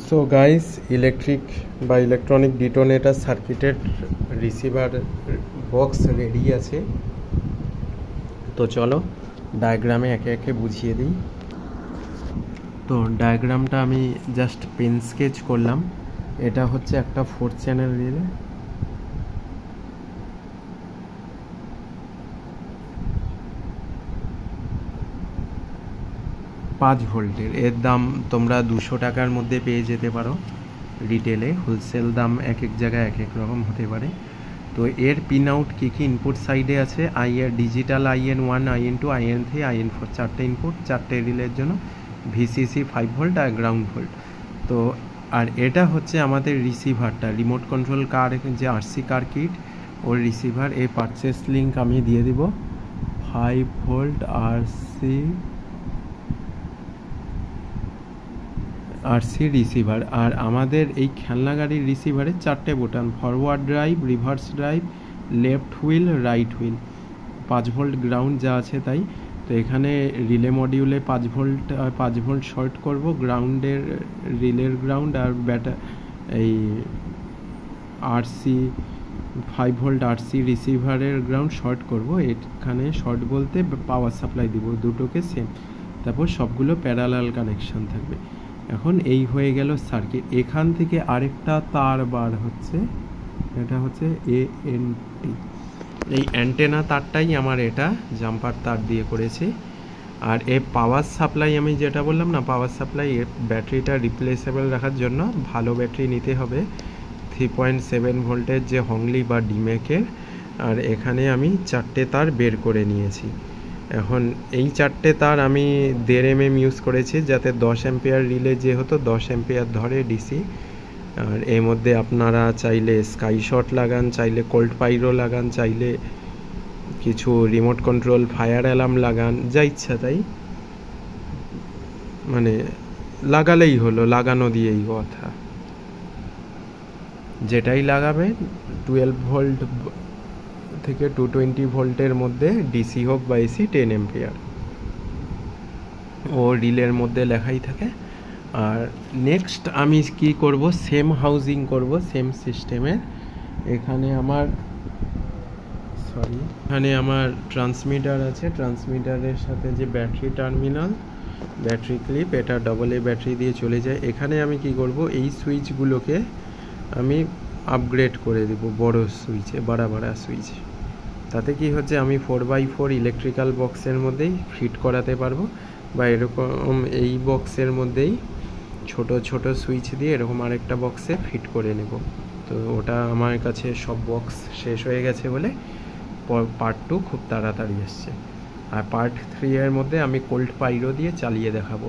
So guys, electric বা electronic detonator সার্কিটের receiver box ready আছে। তো চলো ডায়াগ্রামে একে একে বুঝিয়ে দিই। তো ডায়াগ্রামটা আমি জাস্ট পেন স্কেচ করলাম। এটা হচ্ছে একটা 4 চ্যানেল রিলে, পাঁচ ভোল্টের। এর দাম তোমরা 200 টাকার মধ্যে পেয়ে যেতে পারো রিটেলে। হোলসেল দাম এক এক জায়গায় এক এক রকম হতে পারে। তো এর পিন আউট কী কী ইনপুট সাইডে আছে, digital IN1, IN2, IN3, IN4, চারটে ইনপুট, চারটে রিলের জন্য VCC 5 ভোল্ট আর গ্রাউন্ড ভোল্ট। তো আর এটা হচ্ছে আমাদের রিসিভারটা, রিমোট কন্ট্রোল কার যে RC কার কিট, ওর রিসিভার। এই পারচেস লিঙ্ক আমি দিয়ে দিব। 5 ভোল্ট RC রিসিভার। আর আমাদের এই খেলনা গাড়ির রিসিভারে চারটে বোতাম, forward drive, reverse drive, left wheel, right wheel. 5 volt ground যা আছে তাই। তো এখানে রিলে মডিউলে 5 ভোল্ট শর্ট করব, গ্রাউন্ডের রিলের গ্রাউন্ড আর এই RC 5 ভোল্ট RC রিসিভারের গ্রাউন্ড শর্ট করব। এখানে শর্ট বলতে পাওয়ার সাপ্লাই দিব দুটোকে সেম, তারপর সবগুলো প্যারালাল কানেকশন থাকবে। এখন এই হয়ে গেল সার্কিট। এখান থেকে আরেকটা তার বার হচ্ছে, এটা হচ্ছে ANT। এই অ্যান্টেনা তারটাই আমার এটা জাম্পার তার দিয়ে করেছি। আর এই পাওয়ার সাপ্লাই আমি যেটা বললাম না, পাওয়ার সাপ্লাই, এর ব্যাটারিটা রিপ্লেসেবল রাখার জন্য ভালো ব্যাটারি নিতে হবে, 3.7 ভোল্টের যে হংলি বা ডিমেকের। আর এখানে আমি চারটে তার বের করে নিয়েছি। এখন এই চারটে তার আমি 1.5 mm ইউজ করেছি, যাতে 10 অ্যাম্পিয়ার রিলে যেহেতু 10 অ্যাম্পিয়ার ধরে ডিসি। আর এর মধ্যে আপনারা চাইলে স্কাই শট লাগান, চাইলে কোল্ড পাইরো লাগান, চাইলে কিছু রিমোট কন্ট্রোল ফায়ার অ্যালার্ম লাগান, যা ইচ্ছা তাই মানে লাগালেই হলো, লাগানো দিয়েই কথা। যেটাই লাগাবে 12 ভোল্ট থেকে 220 ভোল্টের মধ্যে, ডিসি হোক বা এসি, 10 অ্যাম্পিয়ার ও রিলের মধ্যে লেখাই থাকে। আর নেক্সট আমি কি করব, সেম হাউজিং করব, সেম সিস্টেমের। এখানে আমার ট্রান্সমিটার আছে, ট্রান্সমিটারের সাথে যে ব্যাটারি টার্মিনাল, ব্যাটারি ক্লিপ, এটা AA ব্যাটারি দিয়ে চলে যায়। এখানে আমি কি করব, এই সুইচগুলোকে আমি আপগ্রেড করে দেব বড় সুইচে, বাড়া সুইচ। তাতে কি হচ্ছে, আমি 4x4 ইলেকট্রিক্যাল বক্সের মধ্যেই ফিট করাতে পারবো, বা এরকম এই বক্সের মধ্যেই ছোট ছোট সুইচ দিয়ে এরকম আরেকটা বক্সে ফিট করে নেব। তো ওটা আমার কাছে সব বক্স শেষ হয়ে গেছে বলে পার্ট 2 খুব তাড়াতাড়ি আসছে। আর পার্ট 3 এর মধ্যে আমি কোল্ড পাইরো দিয়ে চালিয়ে দেখাবো।